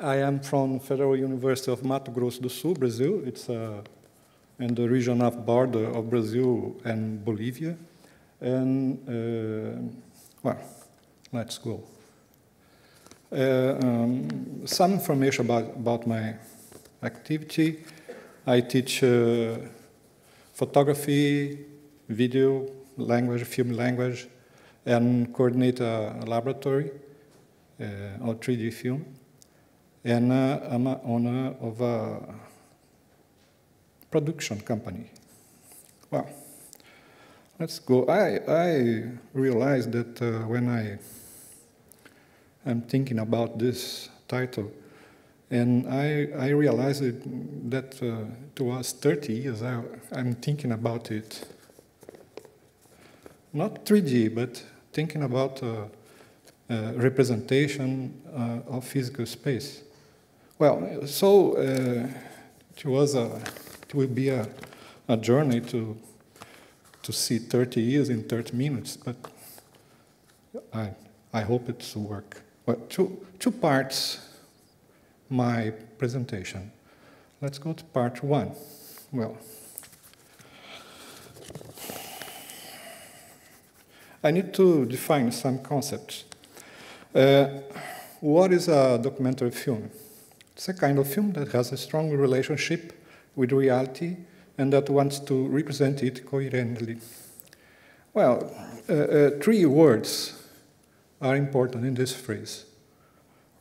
I am from Federal University of Mato Grosso do Sul, Brazil. It's in the region of border of Brazil and Bolivia. And, well, let's go. Some information about my activity. I teach photography, video, language, film language, and coordinate a laboratory of 3D film. And I'm an owner of a production company. Well, let's go. I realized that when I'm thinking about this title, and I realized that it was 30 years I'm thinking about it. Not 3D, but thinking about representation of physical space. Well, so it will be a journey to see 30 years in 30 minutes, but I hope it's work. Well, two parts, my presentation. Let's go to part one. Well, I need to define some concepts. What is a documentary film? It's a kind of film that has a strong relationship with reality and that wants to represent it coherently. Well, 3 words are important in this phrase: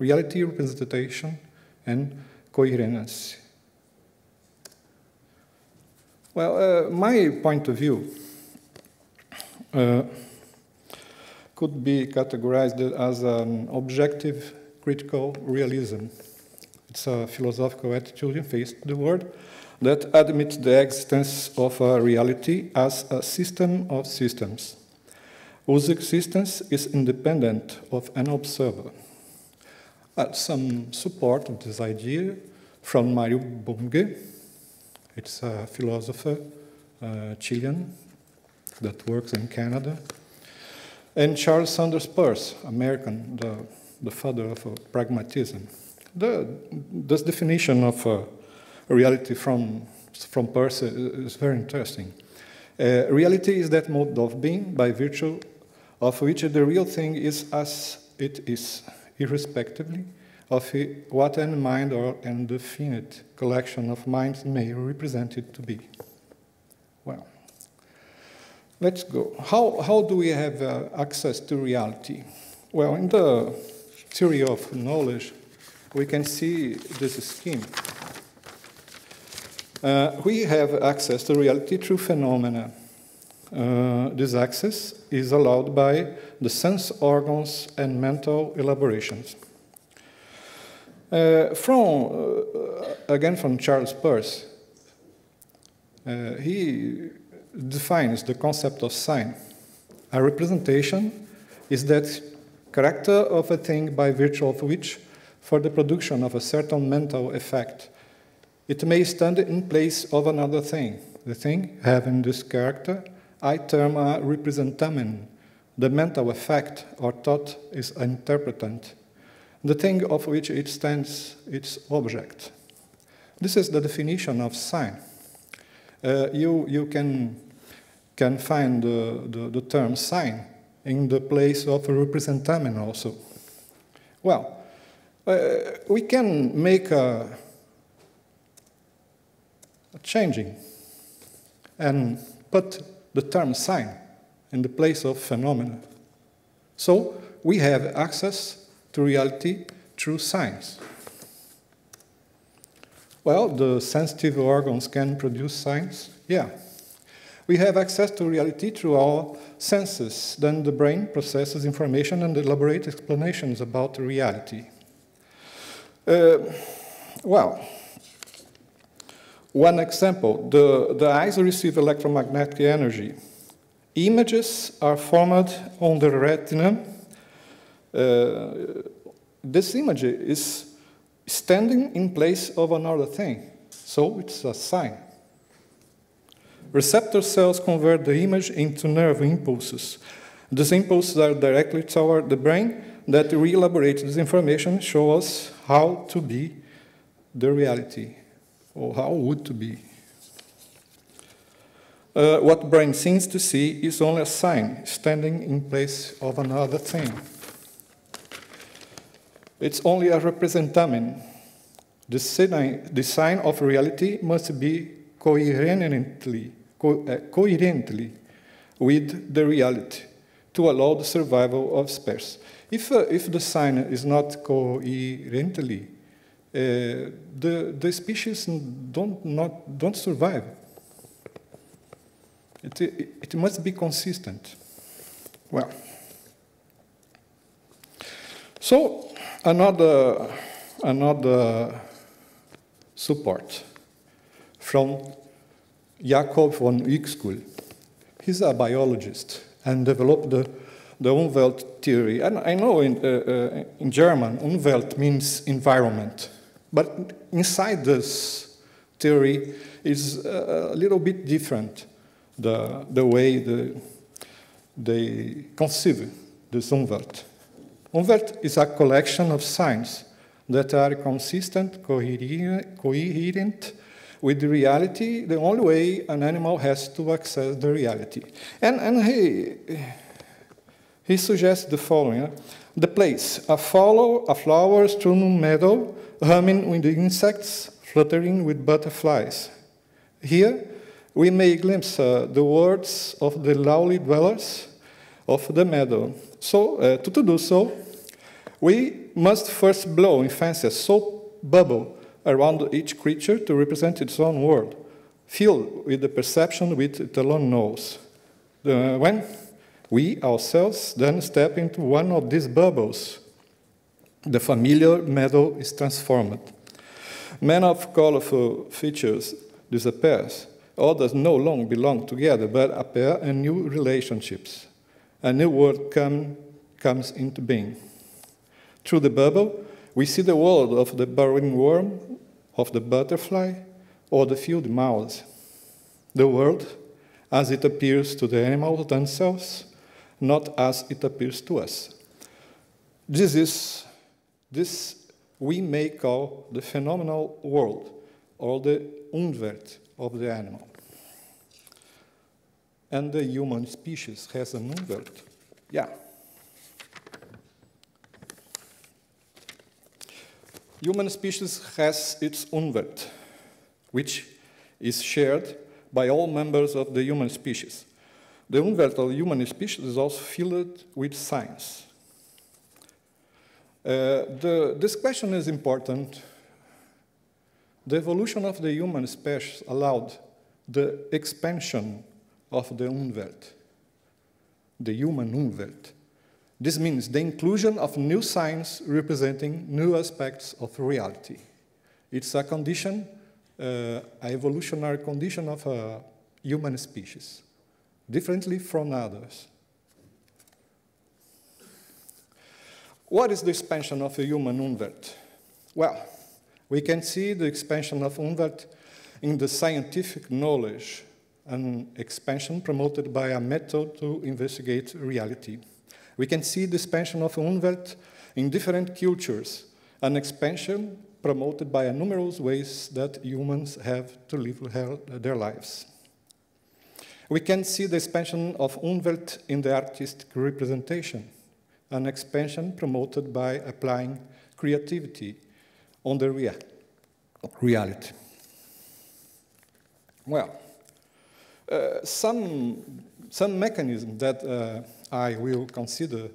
reality, representation, and coherence. Well, my point of view could be categorized as an objective critical realism. It's a philosophical attitude in face to the world that admits the existence of a reality as a system of systems, whose existence is independent of an observer. Some support of this idea from Mario Bunge. It's a philosopher, Chilean, that works in Canada. And Charles Sanders Peirce, American, the father of pragmatism. This definition of reality from Peirce is very interesting. Reality is that mode of being by virtue of which the real thing is as it is, irrespectively of what any mind or an indefinite collection of minds may represent it to be. Well, let's go. How do we have access to reality? Well, in the theory of knowledge, we can see this scheme. We have access to reality through phenomena. This access is allowed by the sense organs and mental elaborations. Again from Charles Peirce, he defines the concept of sign. A representation is that character of a thing by virtue of which, for the production of a certain mental effect, it may stand in place of another thing. The thing having this character, I term a representamen. The mental effect or thought is an interpretant. The thing of which it stands its object. This is the definition of sign. You can find the term sign in the place of representamen also. Well, we can make a changing and put the term sign in the place of phenomena. So we have access to reality through signs. Well, the sensitive organs can produce signs. Yeah. We have access to reality through our senses. Then the brain processes information and elaborates explanations about reality. Well, one example, the eyes receive electromagnetic energy. Images are formed on the retina. This image is standing in place of another thing, so it's a sign. Receptor cells convert the image into nerve impulses. These impulses are directly toward the brain that re-elaborates this information, show us how to be the reality, or how would to be. What brain seems to see is only a sign standing in place of another thing. It's only a representamen. The sign of reality must be coherently with the reality to allow the survival of space. If the sign is not coherently, the species don't survive. It must be consistent. Well, so another support from Jakob von Uexküll. He's a biologist and developed the Umwelt theory. And I know in German, Umwelt means environment. But inside this theory is a little bit different, the way they conceive this Umwelt. Umwelt is a collection of signs that are consistent, coherent with the reality, the only way an animal has to access the reality. And he suggests the following. The place, a flower strewn meadow, humming with the insects, fluttering with butterflies. Here, we may glimpse the words of the lowly dwellers of the meadow. So, to do so, we must first blow in fancy a soap bubble around each creature to represent its own world, filled with the perception which it alone knows. When we ourselves then step into one of these bubbles, the familiar meadow is transformed. Men of colorful features disappears. Others no longer belong together, but appear in new relationships. A new world comes into being. Through the bubble, we see the world of the burrowing worm, of the butterfly, or the field mouse. The world as it appears to the animals themselves, not as it appears to us. This we may call the phenomenal world, or the Umwelt of the animal. And the human species has an Umwelt. Yeah. Human species has its Umwelt, which is shared by all members of the human species. The Umwelt of the human species is also filled with signs. This question is important. The evolution of the human species allowed the expansion of the Umwelt, the human Umwelt. This means the inclusion of new signs representing new aspects of reality. It's a condition, an evolutionary condition of a human species, differently from others. What is the expansion of the human Umwelt? Well, we can see the expansion of Umwelt in the scientific knowledge, an expansion promoted by a method to investigate reality. We can see the expansion of Umwelt in different cultures, an expansion promoted by numerous ways that humans have to live their lives. We can see the expansion of Umwelt in the artistic representation, an expansion promoted by applying creativity on the reality. Well, some mechanism that I will consider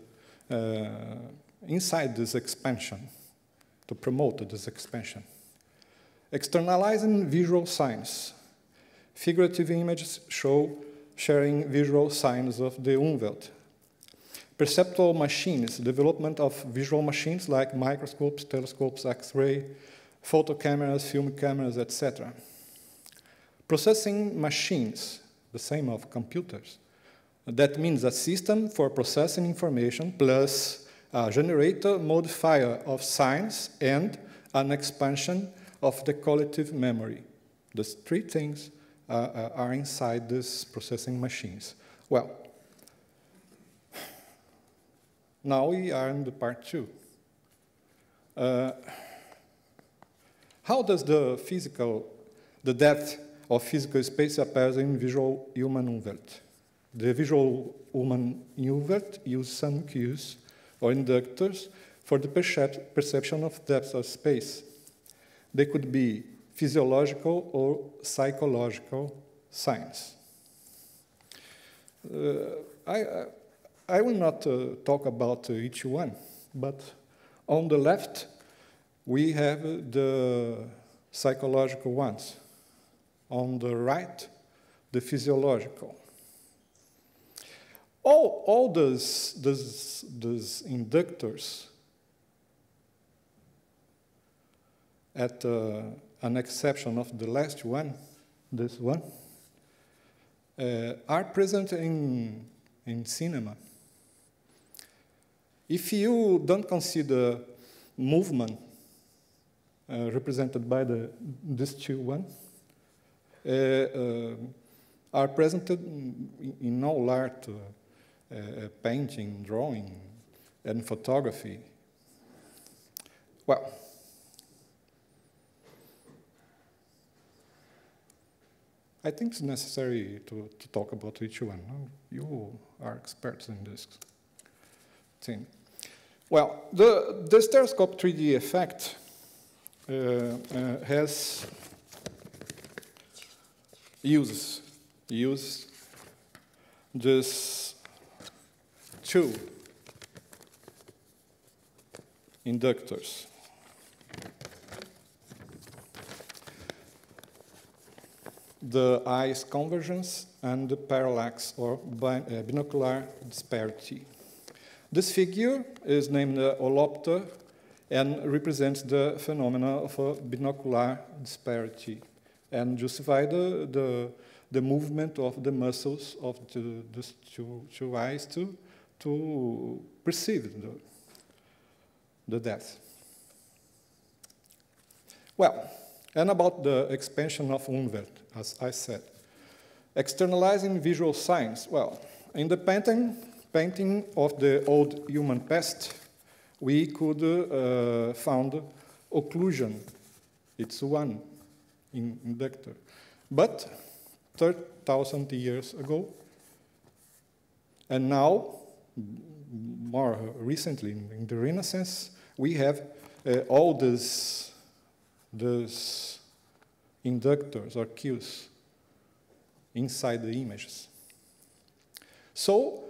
inside this expansion, to promote this expansion. Externalizing visual signs. Figurative images show sharing visual signs of the Umwelt. Perceptual machines, development of visual machines like microscopes, telescopes, X-ray, photo cameras, film cameras, etc. Processing machines, the same of computers. That means a system for processing information plus a generator modifier of signs and an expansion of the collective memory. These three things are inside these processing machines. Well, now we are in the part two. How does the depth of physical space appears in visual human UVERT? The visual human UVERT use some cues or inductors for the perception of depth of space. They could be physiological or psychological signs. I will not talk about each one, but on the left, we have the psychological ones. On the right, the physiological. All those inductors, at an exception of the last one, this one, are present in cinema. If you don't consider movement represented by these two ones, are presented in all art, painting, drawing, and photography. Well, I think it's necessary to talk about each one. You are experts in this thing. Well, the stereoscope 3D effect has used just two inductors. The eyes convergence and the parallax or binocular disparity. This figure is named Holopter and represents the phenomena of a binocular disparity and justify the movement of the muscles of the two eyes to perceive the depth. Well, and about the expansion of UNVERT, as I said. Externalizing visual signs. Well, in the painting of the old human past, we could found occlusion. It's one inductor. But 30,000 years ago, and now, more recently, in the Renaissance, we have all these inductors or cues inside the images. So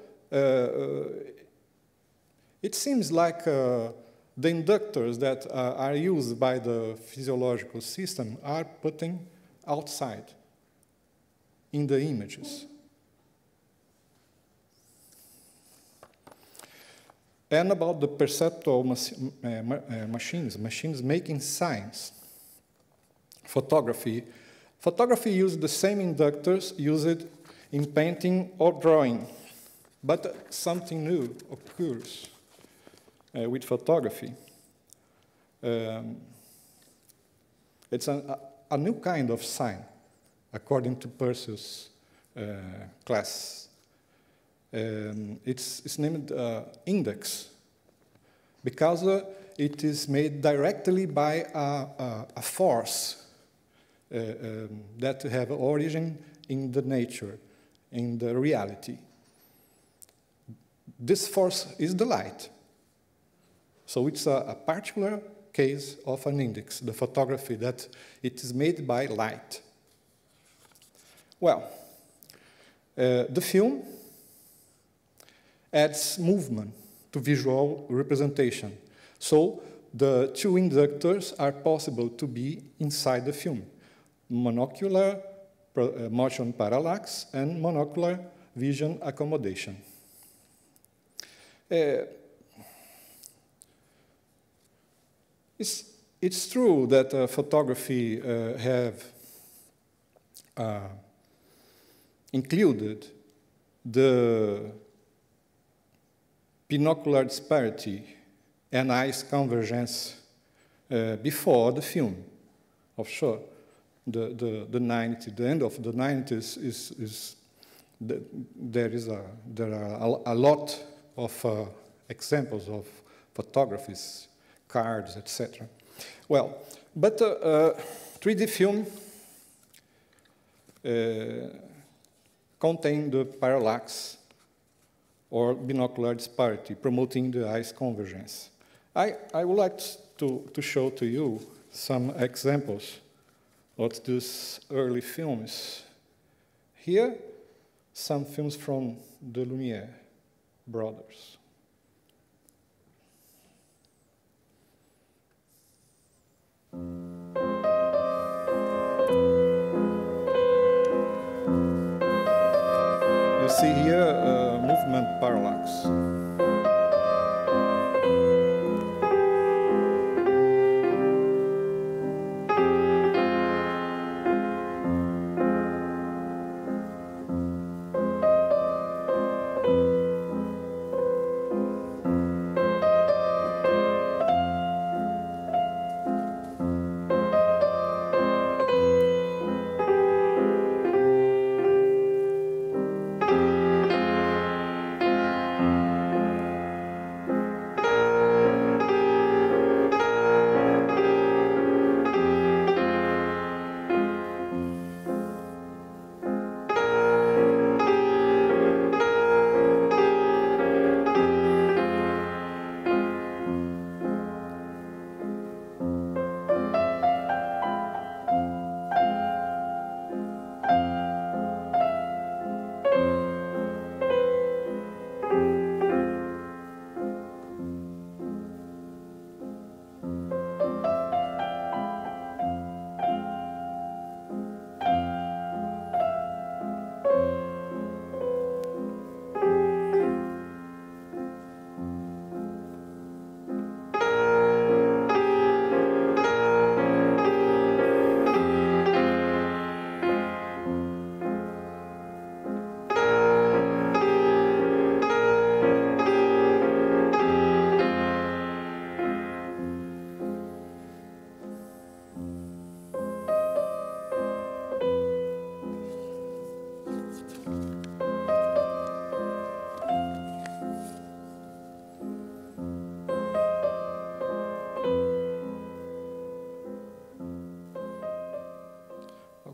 it seems like the inductors that are used by the physiological system are putting outside in the images. And about the perceptual machines making signs. Photography uses the same inductors used in painting or drawing, but something new occurs with photography. It's a new kind of sign, according to Perseus' class. It's named index because it is made directly by a force that have origin in the nature, in the reality. This force is the light. So it's a particular case of an index, the photography, that it is made by light. Well, the film adds movement to visual representation. So the two inductors are possible to be inside the film. Monocular motion parallax and monocular vision accommodation. It's true that photography have included the binocular disparity and eyes convergence before the film, of sure. The end of the 90s there are a lot of examples of photographies, cards, etc. Well, But 3D film contain the parallax or binocular disparity, promoting the eyes convergence. I would like to show to you some examples of these early films. Here, some films from the Lumière brothers. You see here movement parallax.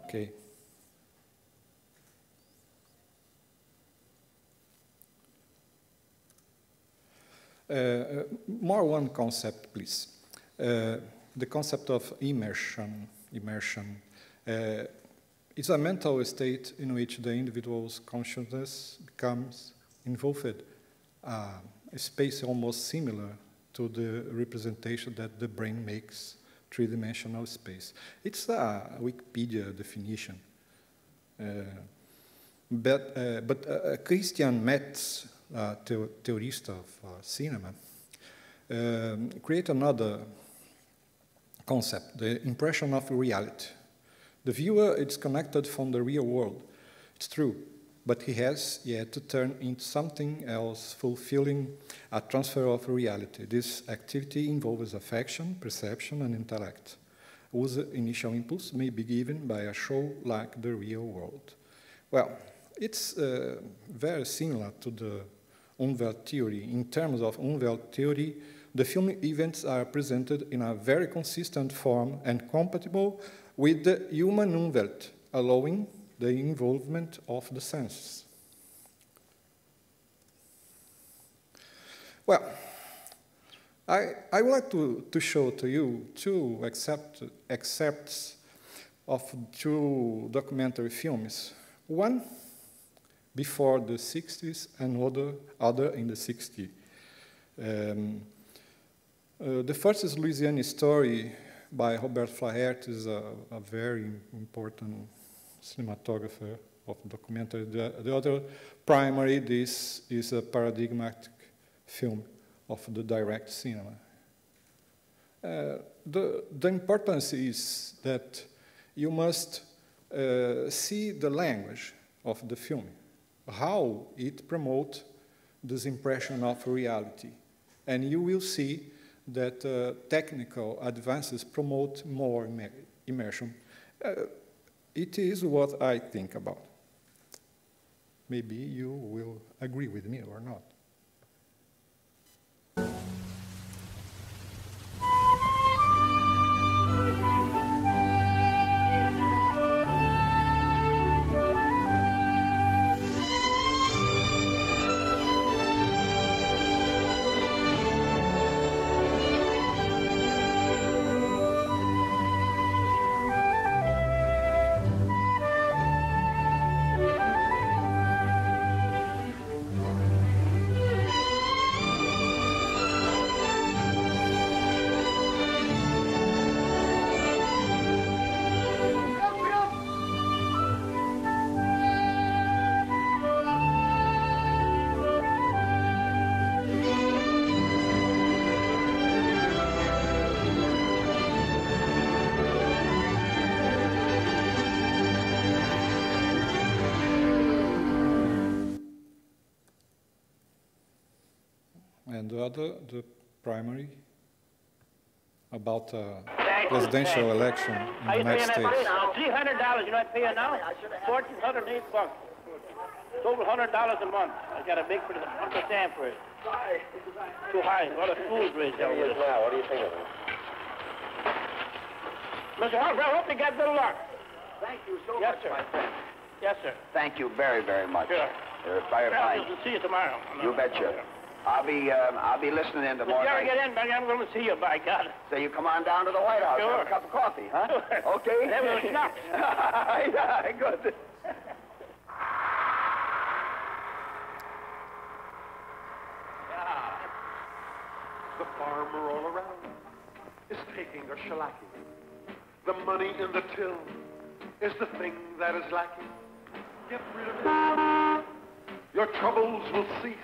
Okay. More one concept, please. The concept of immersion. Is a mental state in which the individual's consciousness becomes involved, a space almost similar to the representation that the brain makes three-dimensional space. It's a Wikipedia definition. But Christian Metz, a theorist of cinema, created another concept, the impression of reality. The viewer is connected from the real world. It's true, but he has yet to turn into something else, fulfilling a transfer of reality. This activity involves affection, perception, and intellect, whose initial impulse may be given by a show like the real world. Well, it's very similar to the Umwelt theory. In terms of Umwelt theory, the film events are presented in a very consistent form and compatible with the human Umwelt, allowing the involvement of the senses. Well, I would like to show to you two excerpts of two documentary films. One before the 60s and other in the 60s. The first is Louisiana Story by Robert Flaherty, is a very important cinematographer of documentary. The other primary, this is a paradigmatic film of the direct cinema. The importance is that you must see the language of the film, how it promotes this impression of reality. And you will see that technical advances promote more immersion. It is what I think about. Maybe you will agree with me or not. And the other, the primary, about presidential election in the United States. $300, you know what I'm paying now? $1,408. It's over $100 a month. I got a big for the Uncle Sam for it. Too high. A lot of fools raised there. Now, what do you think of it? Mr. Humphrey, I hope you got good luck. Thank you so Yes, much, sir. my friend. Yes, sir. Thank you very, very much. Sure. Fire I'll fine. see you tomorrow. You betcha. I'll be listening in If tomorrow you ever night. get in, buddy, I'm going to see you, by God. So you come on down to the White House, Sure. have a cup of coffee, huh? Sure. Okay. Have a schnapps. Yeah, good. The farmer all around is taking or shellacking. The money in the till is the thing that is lacking. Get rid of it. Your troubles will cease.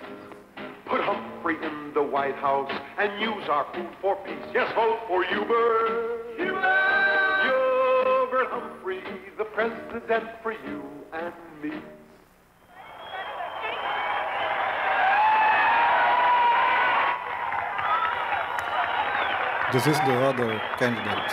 Put Humphrey in the White House and use our food for peace. Yes, vote for Hubert. Hubert Humphrey, the president for you and me. This is the other candidate.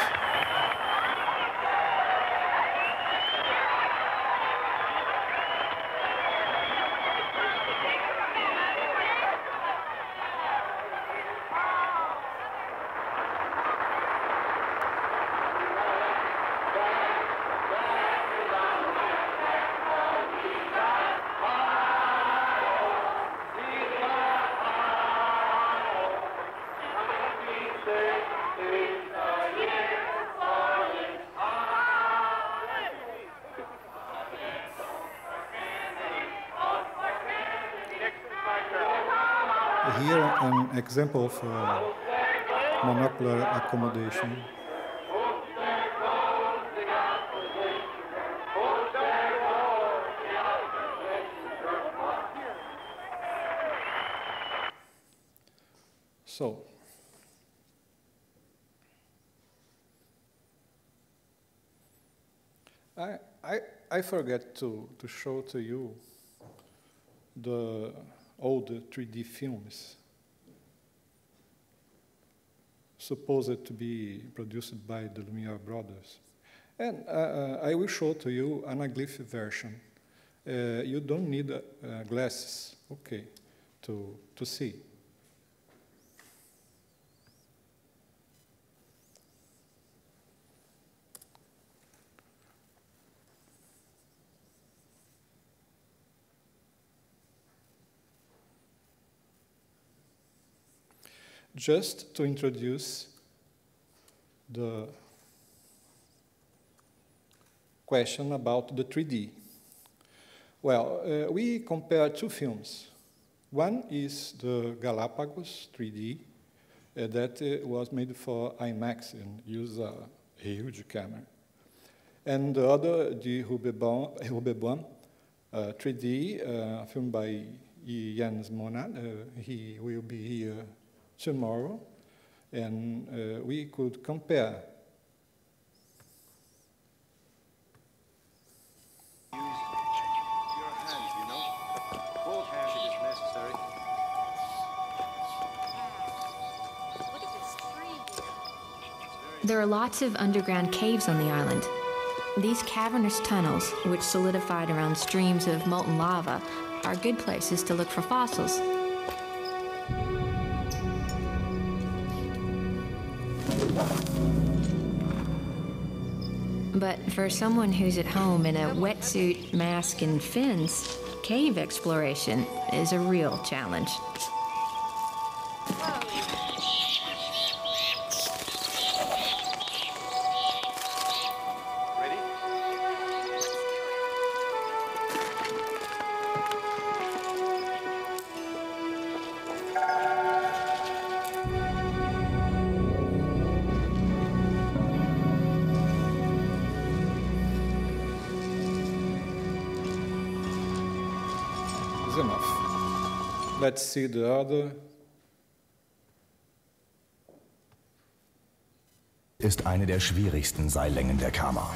Here an example of monocular accommodation. So, I forget to show to you the old 3D films supposed to be produced by the Lumiere brothers. And I will show to you an anaglyph version. You don't need glasses, okay, to see. Just to introduce the question about the 3D. Well, we compare two films. One is the Galapagos 3D that was made for IMAX and used a huge camera. And the other, the Hubebon 3D, filmed by Jens Monad. He will be here tomorrow, and we could compare. Use your hands, you know. Both hands if it's necessary. Look at this tree here. There are lots of underground caves on the island. These cavernous tunnels, which solidified around streams of molten lava, are good places to look for fossils. But for someone who's at home in a wetsuit, mask, and fins, cave exploration is a real challenge. Ready? Is enough. Let's see the other. Ist eine der schwierigsten Seillängen der Kammer.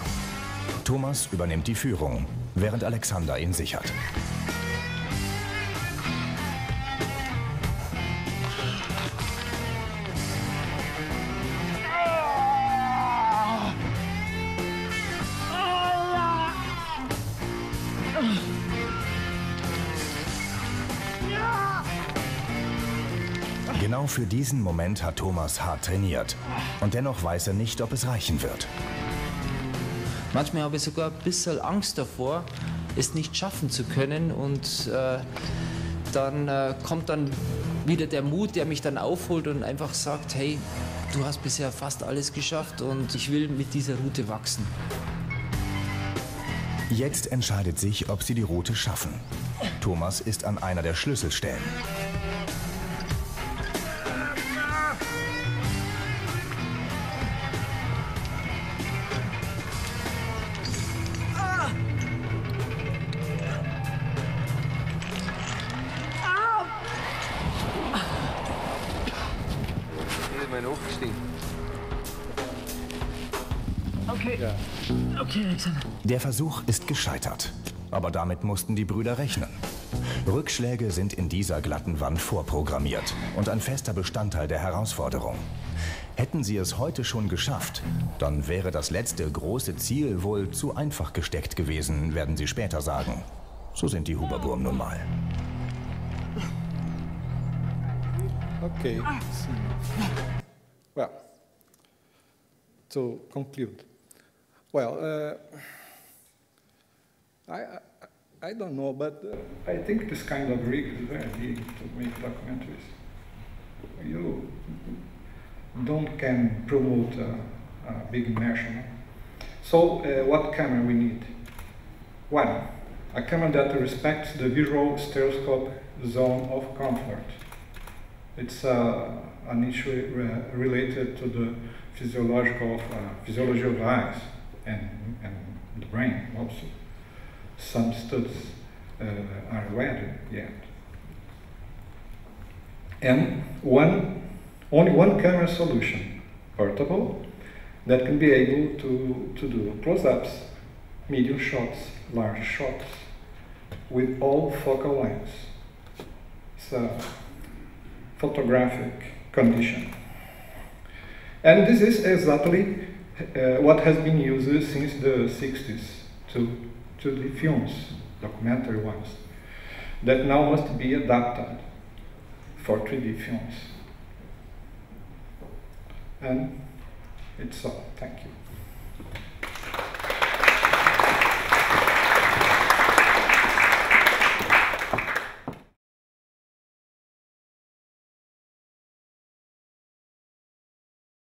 Thomas übernimmt die Führung, während Alexander ihn sichert. Genau für diesen Moment hat Thomas hart trainiert. Und dennoch weiß er nicht, ob es reichen wird. Manchmal habe ich sogar ein bisschen Angst davor, es nicht schaffen zu können. Und dann kommt dann wieder der Mut, der mich dann aufholt und einfach sagt, hey, du hast bisher fast alles geschafft und ich will mit dieser Route wachsen. Jetzt entscheidet sich, ob sie die Route schaffen. Thomas ist an einer der Schlüsselstellen. Okay, Alexander. Der Versuch ist gescheitert. Aber damit mussten die Brüder rechnen. Rückschläge sind in dieser glatten Wand vorprogrammiert und ein fester Bestandteil der Herausforderung. Hätten sie es heute schon geschafft, dann wäre das letzte große Ziel wohl zu einfach gesteckt gewesen, werden sie später sagen. So sind die Huberburm nun mal. Okay. Well, to conclude. Well, I don't know, but I think this kind of rig is very big to make documentaries. You can promote a big immersion. So what camera we need? One, a camera that respects the visual stereoscope zone of comfort. It's an issue related to the physiology of the eyes and the brain also. Some studies are ready yet. And only one camera solution, portable, that can be able to do close-ups, medium shots, large shots, with all focal lengths. It's a photographic condition. And this is exactly what has been used since the 60s to the films, documentary ones, that now must be adapted for 3D films. And it's all. Thank you.